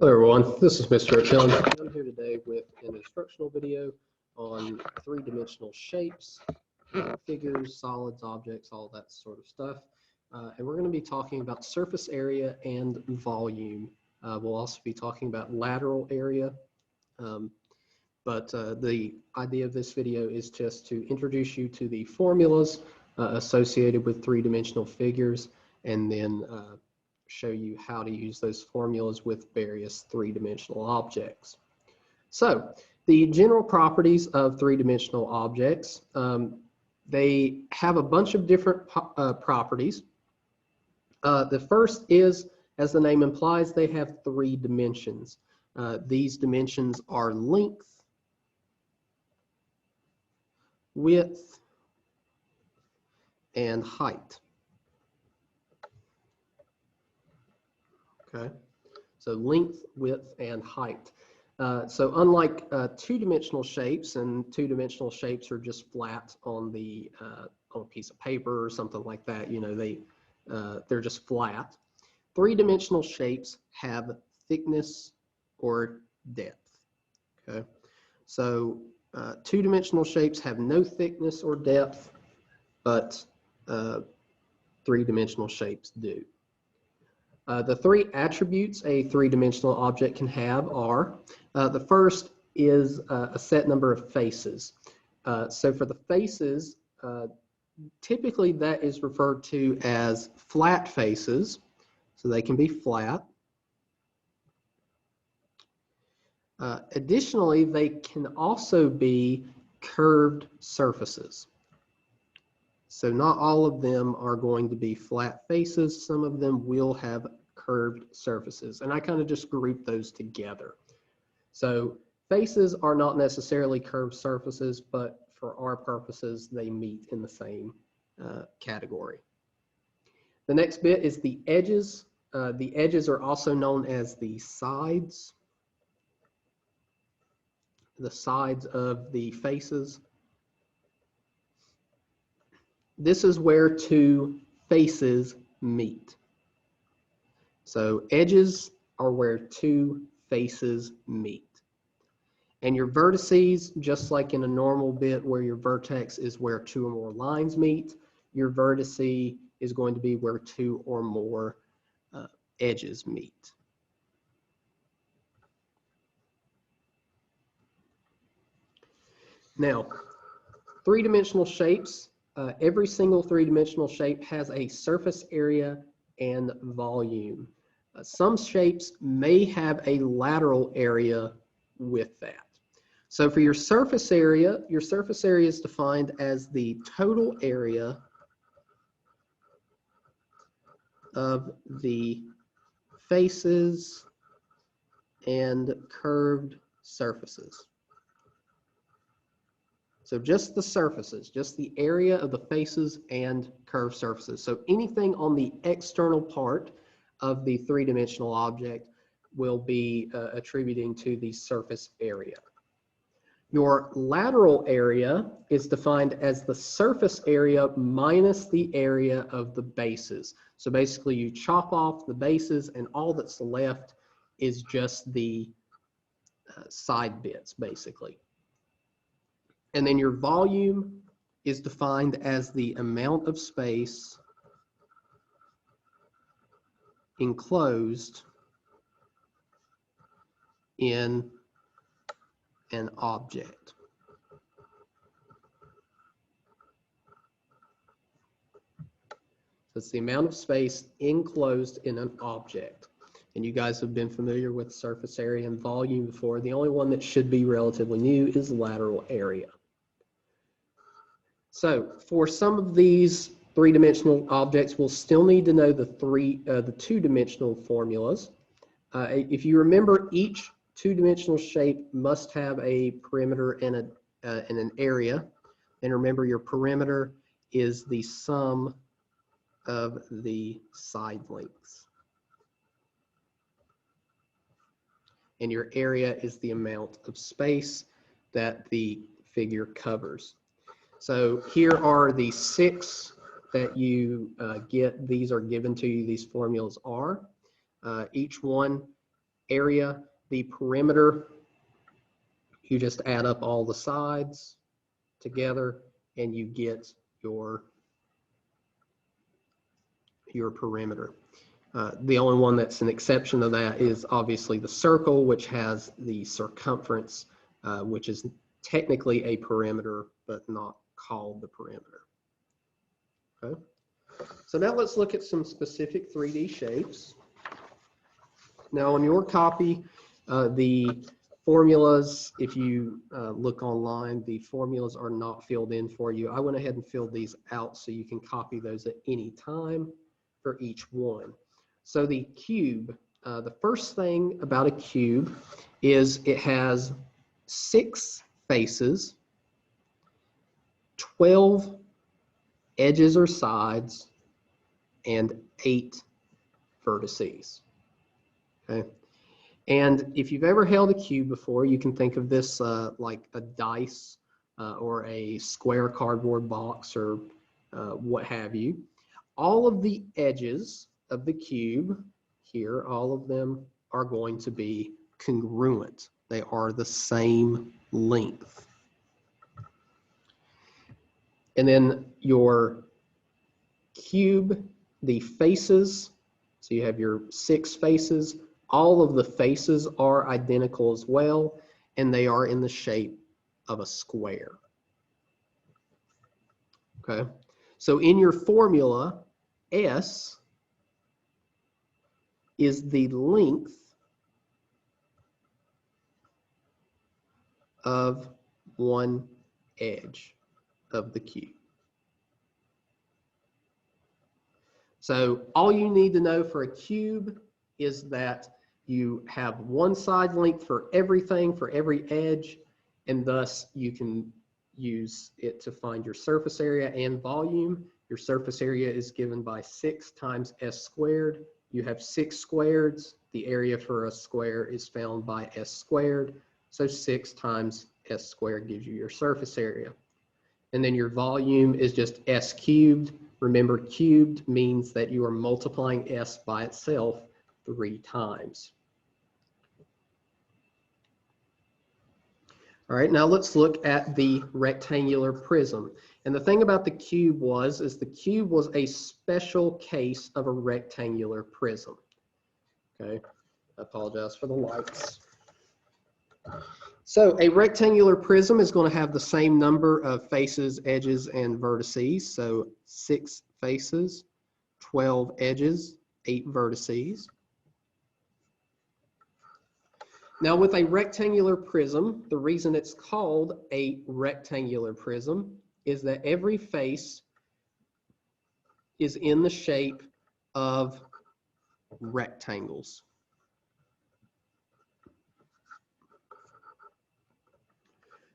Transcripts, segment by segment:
Hello everyone, this is Mr. Achillen. I'm here today with an instructional video on three-dimensional shapes, figures, solids, objects, all that sort of stuff. And we're going to be talking about surface area and volume. We'll also be talking about lateral area. But the idea of this video is just to introduce you to the formulas associated with three-dimensional figures, and then show you how to use those formulas with various three-dimensional objects. So the general properties of three-dimensional objects, they have a bunch of different properties. The first is, as the name implies, they have three dimensions. These dimensions are length, width, and height. Okay, so length, width, and height. So unlike two-dimensional shapes, and two-dimensional shapes are just flat on a piece of paper or something like that, you know, they're just flat. Three-dimensional shapes have thickness or depth. Okay, so two-dimensional shapes have no thickness or depth, but three-dimensional shapes do. The three attributes a three-dimensional object can have are, the first is a set number of faces. So for the faces, typically that is referred to as flat faces, so they can be flat. Additionally, they can also be curved surfaces. So not all of them are going to be flat faces. Some of them will have curved surfaces. And I kind of just grouped those together. So faces are not necessarily curved surfaces, but for our purposes, they meet in the same category. The next bit is the edges. The edges are also known as the sides. The sides of the faces. This is where two faces meet. So edges are where two faces meet. And your vertices, just like in a normal bit where your vertex is where two or more lines meet, your vertice is going to be where two or more edges meet. Now, three-dimensional shapes. Every single three-dimensional shape has a surface area and volume. Some shapes may have a lateral area with that. So for your surface area is defined as the total area of the faces and curved surfaces. So just the surfaces, just the area of the faces and curved surfaces. So anything on the external part of the three-dimensional object will be attributing to the surface area. Your lateral area is defined as the surface area minus the area of the bases. So basically you chop off the bases and all that's left is just the side bits, basically. And then your volume is defined as the amount of space enclosed in an object. So it's the amount of space enclosed in an object. And you guys have been familiar with surface area and volume before. The only one that should be relatively new is lateral area. So for some of these three-dimensional objects, we'll still need to know the two-dimensional formulas. If you remember, each two-dimensional shape must have a perimeter and an area. And remember, your perimeter is the sum of the side lengths. And your area is the amount of space that the figure covers. So here are the 6 that you get. These are given to you. These formulas are. Each one area. The perimeter, you just add up all the sides together and you get your perimeter. The only one that's an exception to that is obviously the circle, which has the circumference, which is technically a perimeter, but not called the perimeter. Okay. So now let's look at some specific 3D shapes. Now on your copy, the formulas, if you look online, the formulas are not filled in for you. I went ahead and filled these out so you can copy those at any time for each one. So the cube, the first thing about a cube is it has 6 faces, 12 edges or sides, and 8 vertices. Okay. And if you've ever held a cube before, you can think of this like a dice or a square cardboard box or what have you. All of the edges of the cube here, all of them are going to be congruent. They are the same length. And then your cube, the faces, so you have your 6 faces, all of the faces are identical as well, and they are in the shape of a square. Okay, so in your formula, S is the length of one edge of the cube. So all you need to know for a cube is that you have one side length for everything, for every edge, and thus you can use it to find your surface area and volume. Your surface area is given by 6 times s squared. You have 6 squareds. The area for a square is found by s squared. So 6 times s squared gives you your surface area. And then your volume is just s cubed. Remember, cubed means that you are multiplying s by itself 3 times. All right, now let's look at the rectangular prism. And the thing about the cube is the cube was a special case of a rectangular prism. Okay, I apologize for the lights. So a rectangular prism is going to have the same number of faces, edges, and vertices. So 6 faces, 12 edges, 8 vertices. Now with a rectangular prism, the reason it's called a rectangular prism is that every face is in the shape of rectangles.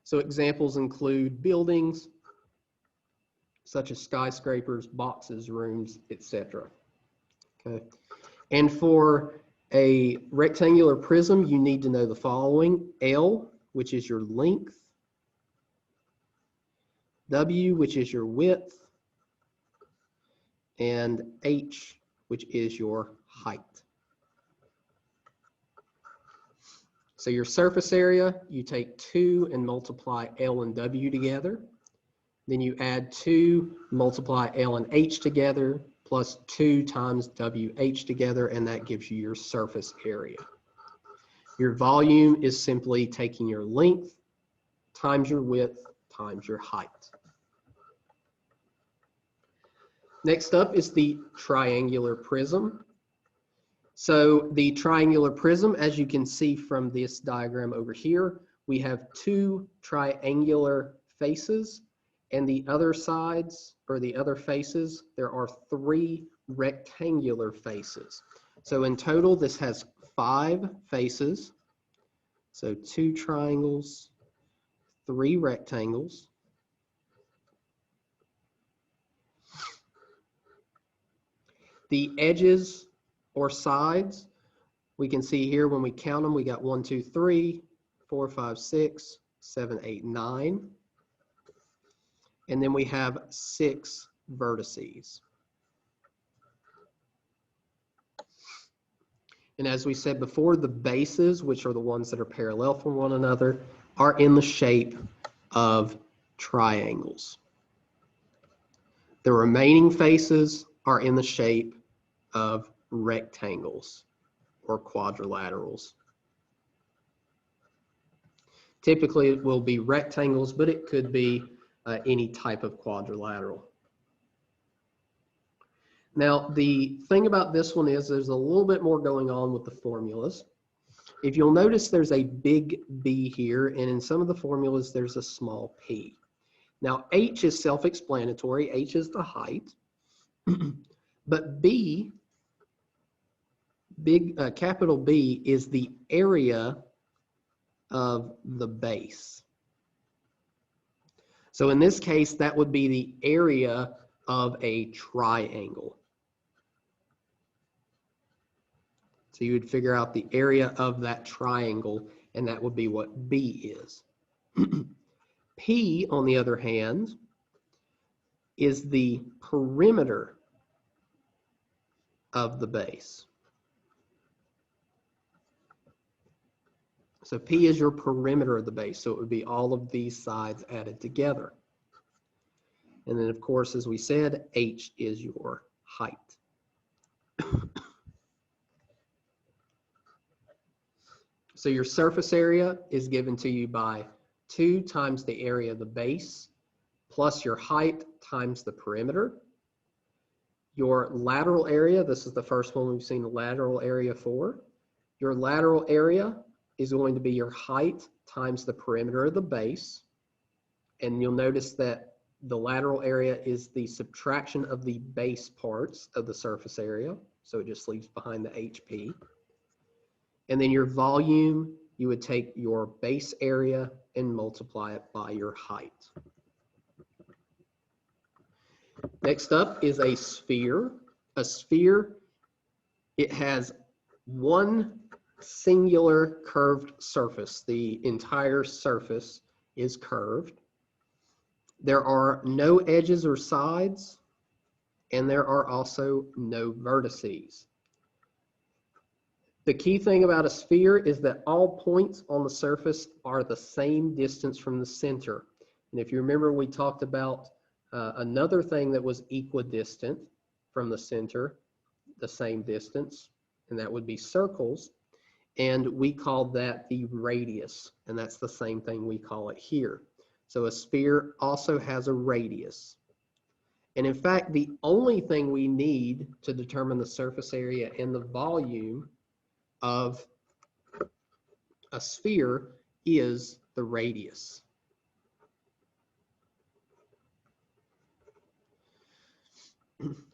So examples include buildings, such as skyscrapers, boxes, rooms, etc. Okay. And for a rectangular prism, you need to know the following: L, which is your length, W, which is your width, and H, which is your height. So your surface area, you take 2 and multiply L and W together. Then you add 2, multiply L and H together, plus 2 times WH together, and that gives you your surface area. Your volume is simply taking your length times your width times your height. Next up is the triangular prism. So the triangular prism, as you can see from this diagram over here, we have 2 triangular faces, and the other sides, or the other faces, there are 3 rectangular faces. So in total, this has 5 faces. So 2 triangles, 3 rectangles. The edges or sides, we can see here when we count them, we got 1, 2, 3, 4, 5, 6, 7, 8, 9. And then we have 6 vertices. And as we said before, the bases, which are the ones that are parallel from one another, are in the shape of triangles. The remaining faces are in the shape of rectangles or quadrilaterals. Typically, it will be rectangles, but it could be any type of quadrilateral. Now, the thing about this one is there's a little bit more going on with the formulas. If you'll notice, there's a big B here, and in some of the formulas, there's a small p. Now, h is self-explanatory. H is the height. But B, capital B, is the area of the base. So in this case, that would be the area of a triangle. So you would figure out the area of that triangle, and that would be what B is. P, on the other hand, is the perimeter of the base. So P is your perimeter of the base, so it would be all of these sides added together. And then, of course, as we said, H is your height. So your surface area is given to you by 2 times the area of the base plus your height times the perimeter. Your lateral area, this is the first one we've seen the lateral area for. Your lateral area is going to be your height times the perimeter of the base. And you'll notice that the lateral area is the subtraction of the base parts of the surface area. So it just leaves behind the HP. And then your volume, you would take your base area and multiply it by your height. Next up is a sphere. A sphere, it has one singular curved surface. The entire surface is curved. There are no edges or sides, and there are also no vertices. The key thing about a sphere is that all points on the surface are the same distance from the center. And if you remember, we talked about another thing that was equidistant from the center, the same distance, and that would be circles. And we called that the radius, and that's the same thing we call it here. So a sphere also has a radius. And in fact, the only thing we need to determine the surface area and the volume of a sphere is the radius.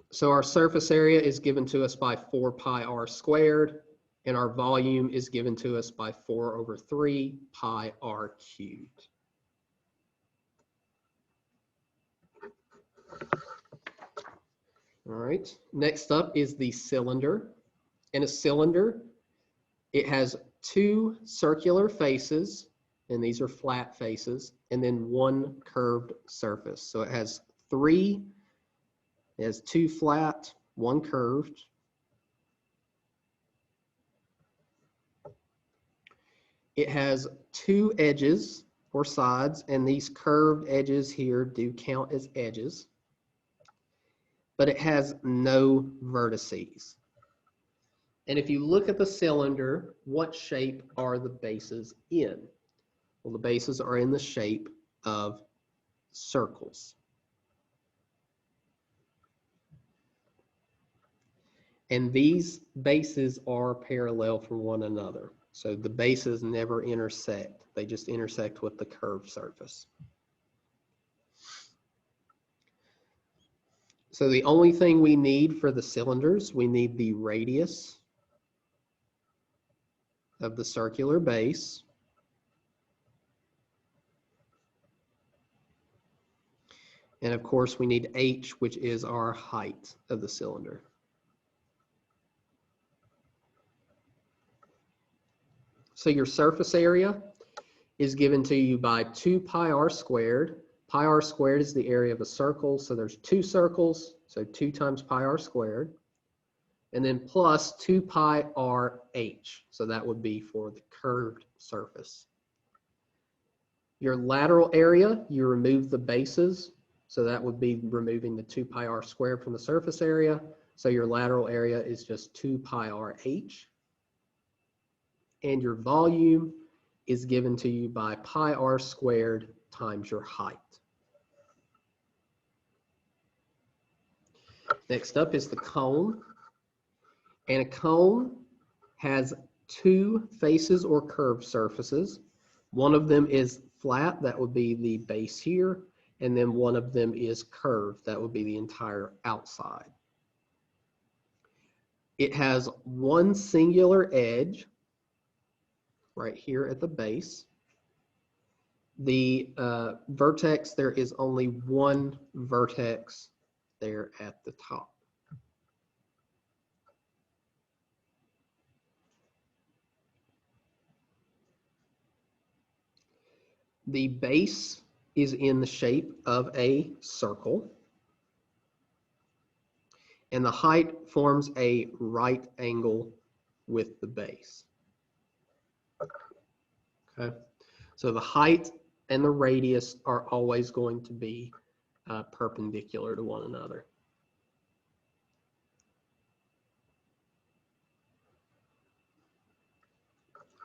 So our surface area is given to us by 4 pi r squared, and our volume is given to us by 4 over 3 pi r cubed. All right, next up is the cylinder. In a cylinder, it has 2 circular faces, and these are flat faces, and then 1 curved surface. So it has 2 flat, 1 curved. It has 2 edges or sides, and these curved edges here do count as edges. But it has no vertices. And if you look at the cylinder, what shape are the bases in? Well, the bases are in the shape of circles. And these bases are parallel from one another. So the bases never intersect. They just intersect with the curved surface. So the only thing we need for the cylinders, we need the radius of the circular base. And of course, we need h, which is our height of the cylinder. So your surface area is given to you by 2 pi r squared. Pi r squared is the area of a circle, so there's 2 circles, so 2 times pi r squared. and then plus 2 pi r h. So that would be for the curved surface. Your lateral area, you remove the bases. So that would be removing the 2 pi r squared from the surface area. So your lateral area is just 2 pi r h. And your volume is given to you by pi r squared times your height. Next up is the cone. And a cone has two faces or curved surfaces. One of them is flat, that would be the base here, and then one of them is curved, that would be the entire outside. It has one singular edge right here at the base. The vertex, there is only one vertex there at the top. The base is in the shape of a circle, and the height forms a right angle with the base. Okay, so the height and the radius are always going to be perpendicular to one another.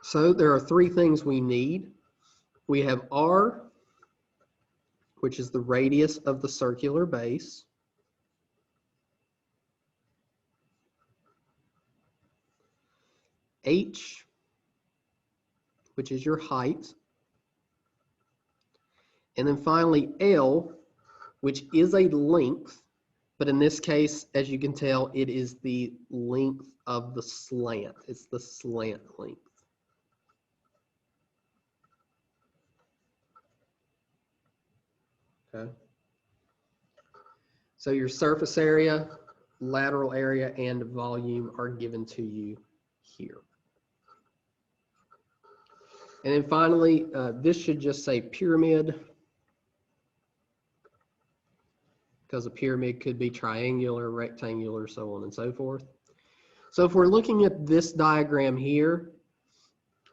So there are three things we need. We have r, which is the radius of the circular base. H, which is your height. And then finally L, which is a length, but in this case, as you can tell, it is the length of the slant. It's the slant length. Okay. So your surface area, lateral area, and volume are given to you here. And then finally, this should just say pyramid, because a pyramid could be triangular, rectangular, so on and so forth. So if we're looking at this diagram here,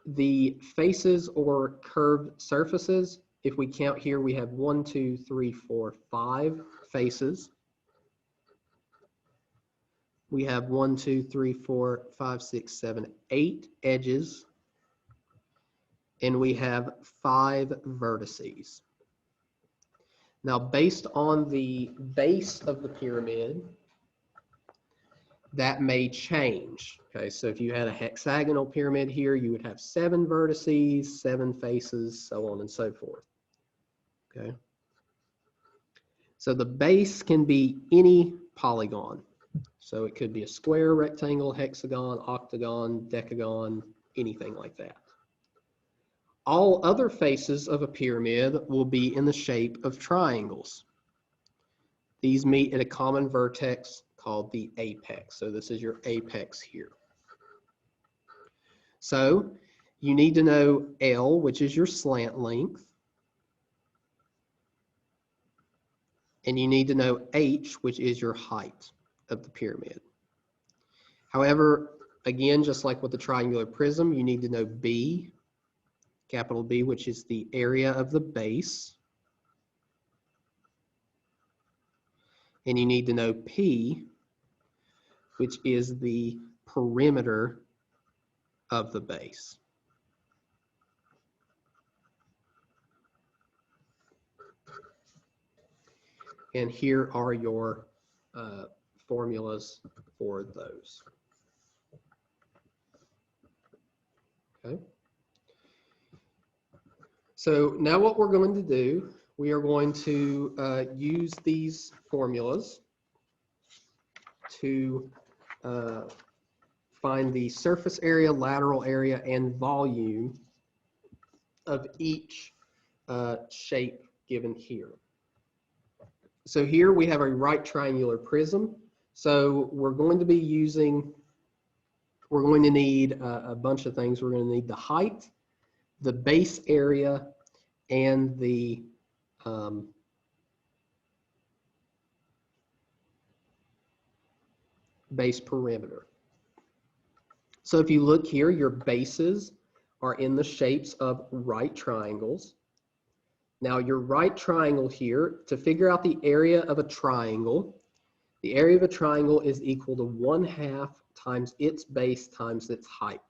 the faces or curved surfaces, if we count here, we have 1, 2, 3, 4, 5 faces. We have 1, 2, 3, 4, 5, 6, 7, 8 edges. And we have 5 vertices. Now, based on the base of the pyramid, that may change. Okay, so if you had a hexagonal pyramid here, you would have 7 vertices, 7 faces, so on and so forth. Okay. So the base can be any polygon. So it could be a square, rectangle, hexagon, octagon, decagon, anything like that. All other faces of a pyramid will be in the shape of triangles. These meet at a common vertex called the apex. So this is your apex here. So you need to know L, which is your slant length. And you need to know H, which is your height of the pyramid. However, again, just like with the triangular prism, you need to know B, capital B, which is the area of the base. And you need to know P, which is the perimeter of the base. And here are your formulas for those. Okay. So now what we're going to do, we are going to use these formulas to find the surface area, lateral area, and volume of each shape given here. So here we have a right triangular prism. So we're going to be using, we're going to need a bunch of things. We're going to need the height, the base area, and the base perimeter. So if you look here, your bases are in the shapes of right triangles. Now your right triangle here, to figure out the area of a triangle, the area of a triangle is equal to 1/2 times its base times its height.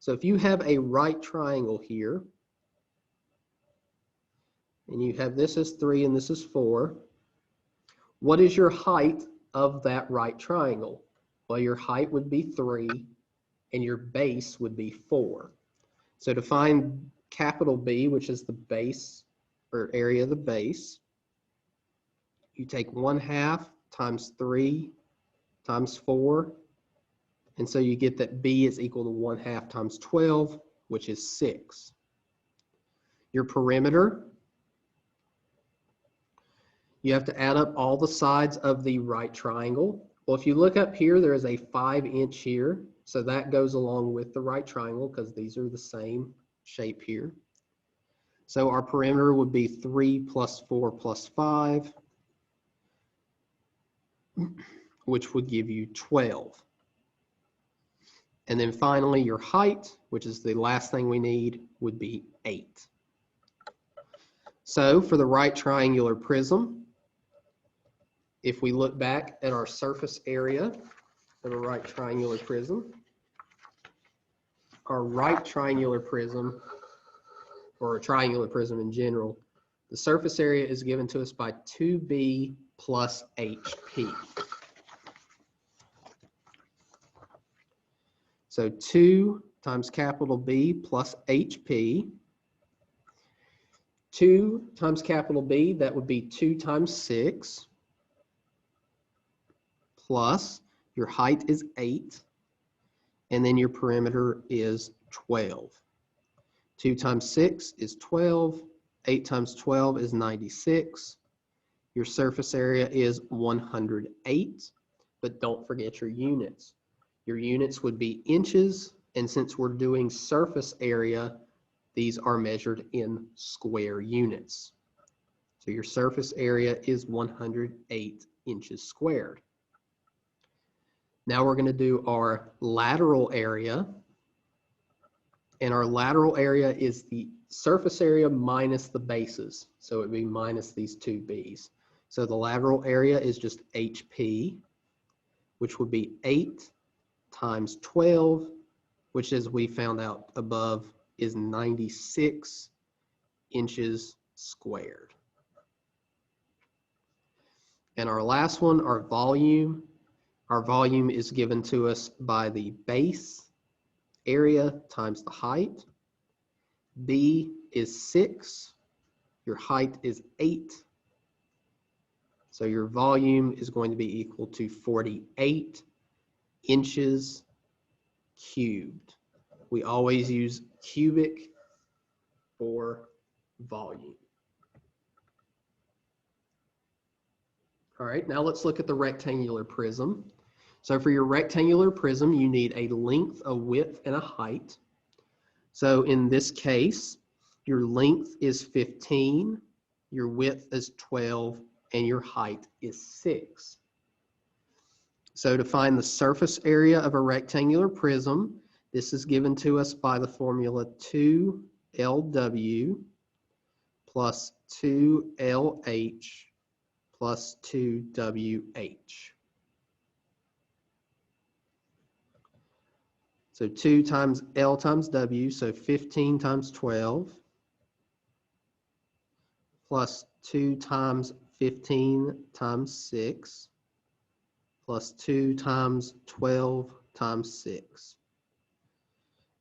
So if you have a right triangle here, and you have this as 3 and this is 4, what is your height of that right triangle? Well, your height would be 3 and your base would be 4. So to find capital B, which is the base or area of the base, you take 1/2 times 3 times 4, and so you get that B is equal to 1/2 times 12, which is 6. Your perimeter, you have to add up all the sides of the right triangle. Well, if you look up here, there is a 5" here, so that goes along with the right triangle because these are the same shape here. So our perimeter would be 3 plus 4 plus 5, which would give you 12. And then finally, your height, which is the last thing we need, would be 8. So for the right triangular prism, if we look back at our surface area of a right triangular prism, our right triangular prism, or a triangular prism in general, the surface area is given to us by 2b plus HP. So 2 times capital B plus HP. 2 times capital B, that would be 2 times 6, plus your height is 8, and then your perimeter is 12. 2 times 6 is 12, 8 times 12 is 96. Your surface area is 108, but don't forget your units. Your units would be inches, and since we're doing surface area, these are measured in square units. So your surface area is 108 inches squared. Now we're going to do our lateral area. And our lateral area is the surface area minus the bases. So it would be minus these 2 B's. So the lateral area is just HP, which would be 8 times 12, which, as we found out above, is 96 inches squared. And our last one, our volume. Our volume is given to us by the base area times the height. B is 6. Your height is 8. So your volume is going to be equal to 48 inches cubed. We always use cubic for volume. All right, now let's look at the rectangular prism. So for your rectangular prism, you need a length, a width, and a height. So in this case, your length is 15, your width is 12, and your height is 6. So to find the surface area of a rectangular prism, this is given to us by the formula 2LW plus 2LH plus 2WH. So 2 times L times W, so 15 times 12, plus 2 times 15 times 6, plus 2 times 12 times 6.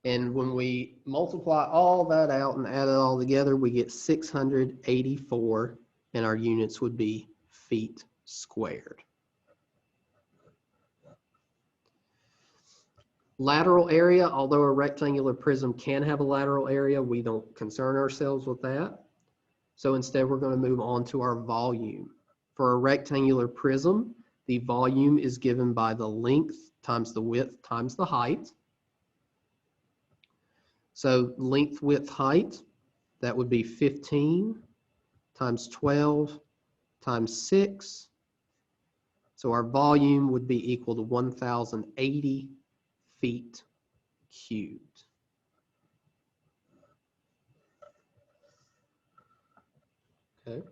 And when we multiply all that out and add it all together, we get 684, and our units would be feet squared. Lateral area, although a rectangular prism can have a lateral area, we don't concern ourselves with that. So instead, we're going to move on to our volume. For a rectangular prism, the volume is given by the length times the width times the height. So length, width, height, that would be 15 times 12 times 6. So our volume would be equal to 1,080 feet cubed. Okay.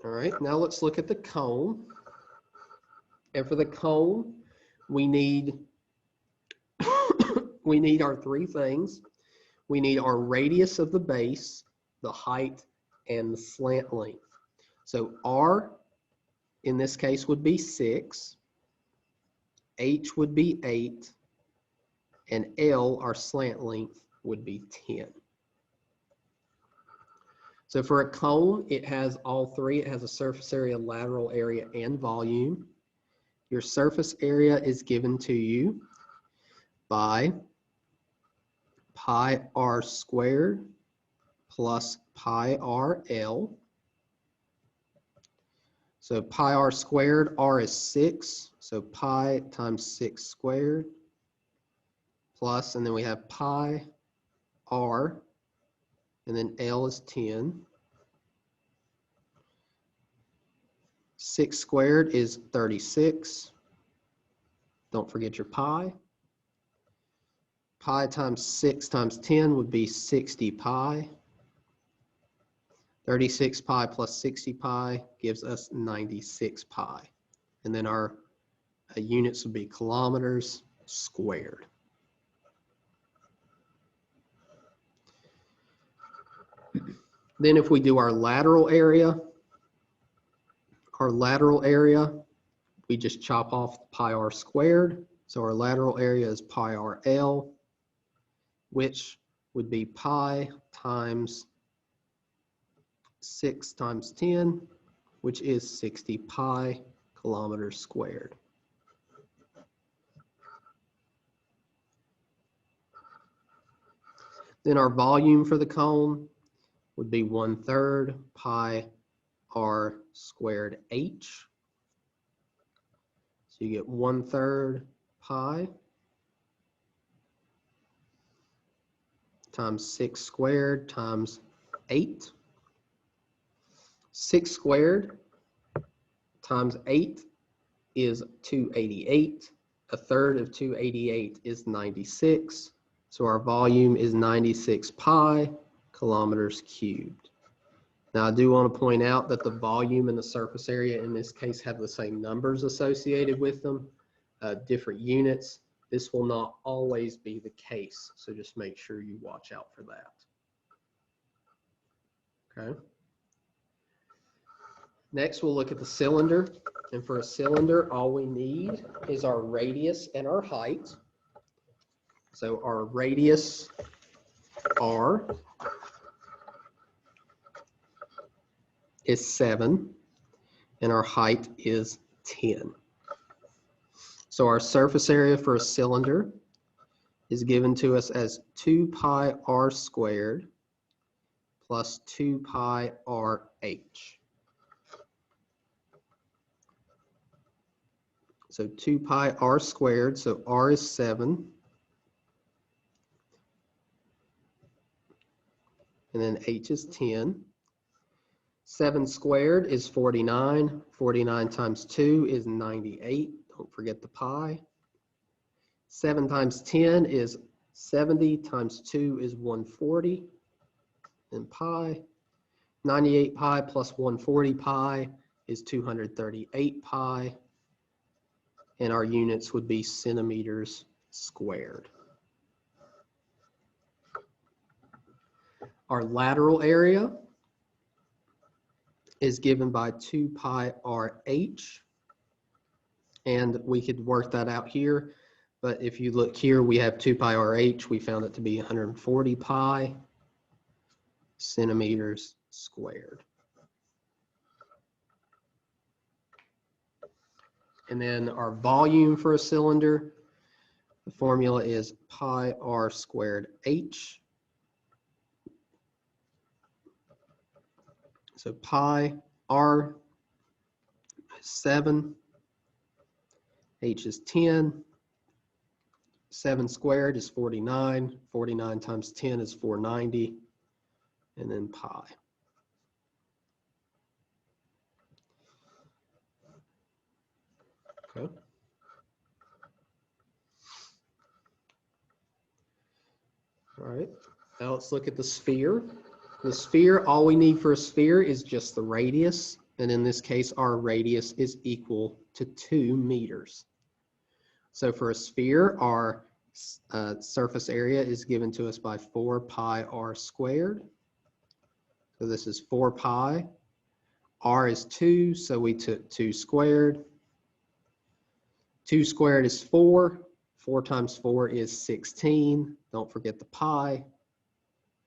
All right, now let's look at the cone. And for the cone, we need we need our three things. We need our radius of the base, the height, and the slant length. So R, in this case, would be 6. H would be 8. And L, our slant length, would be 10. So for a cone, it has all three. It has a surface area, lateral area, and volume. Your surface area is given to you by pi r squared plus pi rl. So pi r squared, r is 6, so pi times 6 squared, plus, and then we have pi r, and then l is 10. 6 squared is 36. Don't forget your pi. Pi times 6 times 10 would be 60 pi. 36 pi plus 60 pi gives us 96 pi. And then our units would be kilometers squared. Then if we do our lateral area, we just chop off pi r squared. So our lateral area is pi rl, which would be pi times 6 times 10, which is 60 pi kilometers squared. Then our volume for the cone would be 1/3 pi r squared h. So you get 1/3 pi times 6 squared times 8. 6 squared times 8 is 288. 1/3 of 288 is 96. So our volume is 96 pi kilometers cubed. Now I do want to point out that the volume and the surface area in this case have the same numbers associated with them, different units. This will not always be the case, so just make sure you watch out for that. Okay. Next, we'll look at the cylinder. And for a cylinder, all we need is our radius and our height. So our radius, r, is 7, and our height is 10. So our surface area for a cylinder is given to us as 2 pi r squared plus 2 pi rh. So 2 pi r squared, so r is 7. And then h is 10. 7 squared is 49. 49 times 2 is 98. Don't forget the pi. 7 times 10 is 70 times 2 is 140. And pi. 98 pi plus 140 pi is 238 pi. And our units would be centimeters squared. Our lateral area is given by 2 pi rh. And we could work that out here. But if you look here, we have 2 pi rh. We found it to be 140 pi centimeters squared. And then our volume for a cylinder, the formula is pi r squared h. So pi r is 7, h is 10, 7 squared is 49, 49 times 10 is 490, and then pi. Okay. All right, now let's look at the sphere. The sphere, all we need for a sphere is just the radius, and in this case, our radius is equal to 2 meters. So for a sphere, our surface area is given to us by 4 pi r squared. So this is 4 pi. R is 2, so we took 2 squared. 2 squared is 4. 4 times 4 is 16. Don't forget the pi.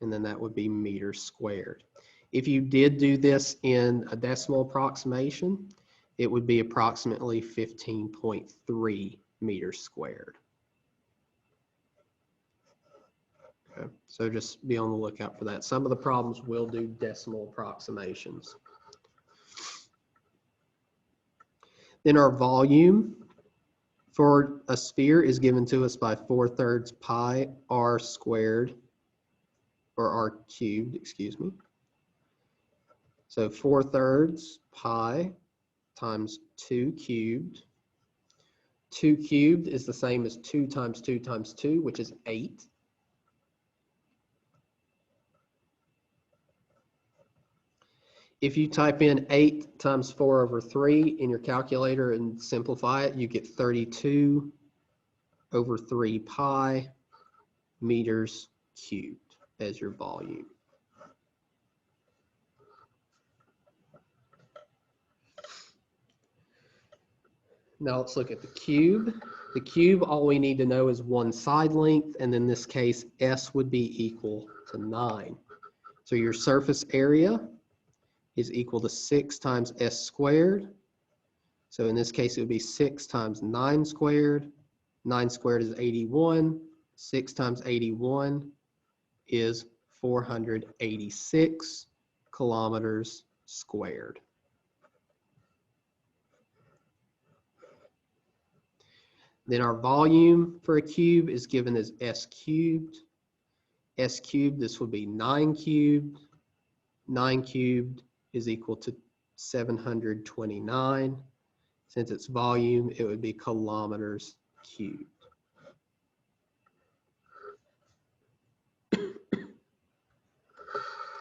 And then that would be meters squared. If you did do this in a decimal approximation, it would be approximately 15.3 meters squared. Okay, so just be on the lookout for that. Some of the problems will do decimal approximations. Then our volume for a sphere is given to us by 4/3 pi r squared, or r cubed, excuse me. So 4/3 pi times 2 cubed. 2 cubed is the same as 2 times 2 times 2, which is 8. If you type in 8 times 4 over 3 in your calculator and simplify it, you get 32 over 3 pi meters cubed as your volume. Now let's look at the cube. The cube, all we need to know is one side length, and in this case, S would be equal to 9. So your surface area is equal to 6 times S squared. So in this case, it would be 6 times 9 squared. 9 squared is 81. 6 times 81 is 486 kilometers squared. Then our volume for a cube is given as S cubed. S cubed, this would be 9 cubed. 9 cubed is equal to 729. Since it's volume, it would be kilometers cubed.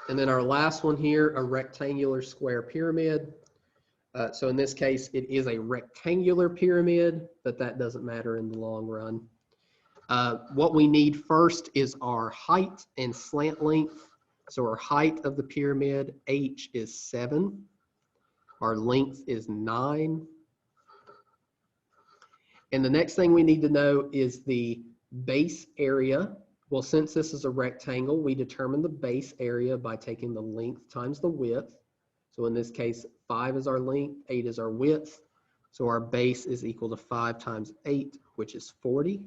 And then our last one here, a rectangular square pyramid. So in this case, it is a rectangular pyramid, but that doesn't matter in the long run. What we need first is our height and slant length. So our height of the pyramid, H, is 7. Our length is 9. And the next thing we need to know is the base area. Well, since this is a rectangle, we determine the base area by taking the length times the width. So in this case, 5 is our length, 8 is our width. So our base is equal to 5 times 8, which is 40.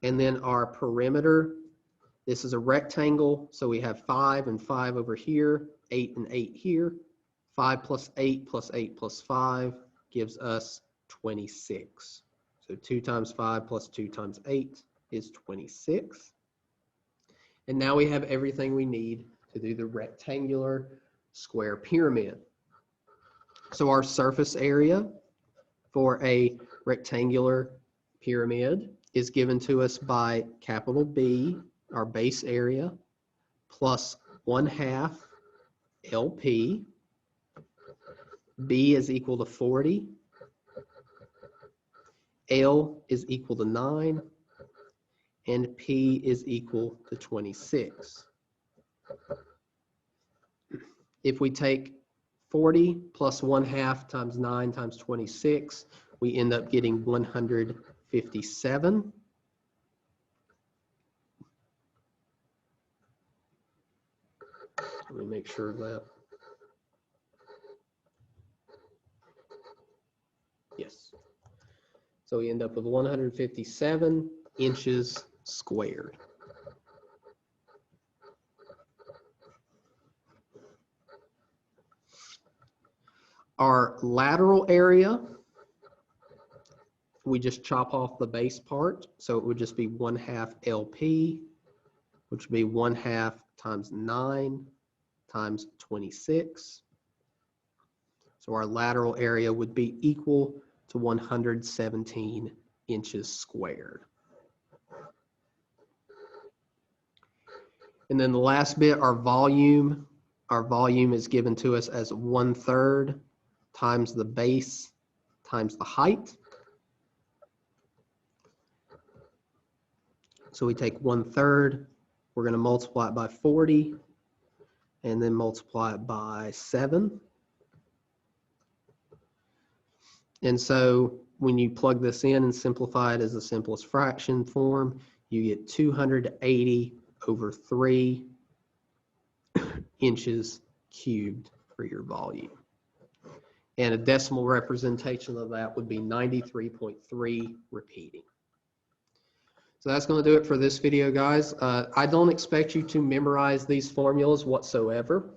And then our perimeter, this is a rectangle, so we have 5 and 5 over here, 8 and 8 here. 5 plus 8 plus 8 plus 5 gives us 26. So 2 times 5 plus 2 times 8 is 26. And now we have everything we need to do the rectangular square pyramid. So our surface area for a rectangular pyramid is given to us by capital B, our base area, plus 1/2 LP. B is equal to 40. L is equal to 9. And P is equal to 26. If we take 40 plus 1/2 times 9 times 26, we end up getting 157. Let me make sure of that. Yes. So we end up with 157 inches squared. Our lateral area, we just chop off the base part. So it would just be 1/2 LP, which would be 1/2 times 9 times 26. So our lateral area would be equal to 117 inches squared. And then the last bit, our volume. Our volume is given to us as 1/3 times the base times the height. So we take 1/3, we're going to multiply it by 40, and then multiply it by 7. And so when you plug this in and simplify it as the simplest fraction form, you get 280 over 3 inches cubed for your volume. And a decimal representation of that would be 93.3 repeating. So that's going to do it for this video, guys. I don't expect you to memorize these formulas whatsoever.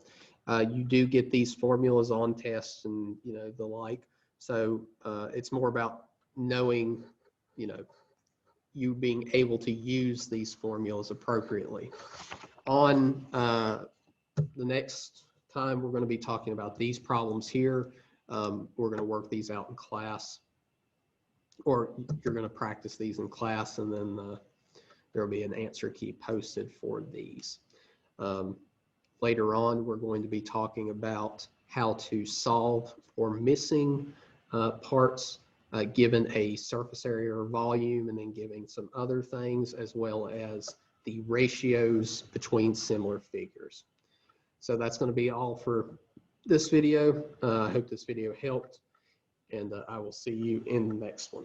You do get these formulas on tests and the like. So it's more about knowing, you being able to use these formulas appropriately. On the next time, we're going to be talking about these problems here. We're going to work these out in class, or you're going to practice these in class, and then there will be an answer key posted for these. Later on, we're going to be talking about how to solve for missing parts given a surface area or volume, and then giving some other things, as well as the ratios between similar figures. So that's going to be all for this video. I hope this video helped, and I will see you in the next one.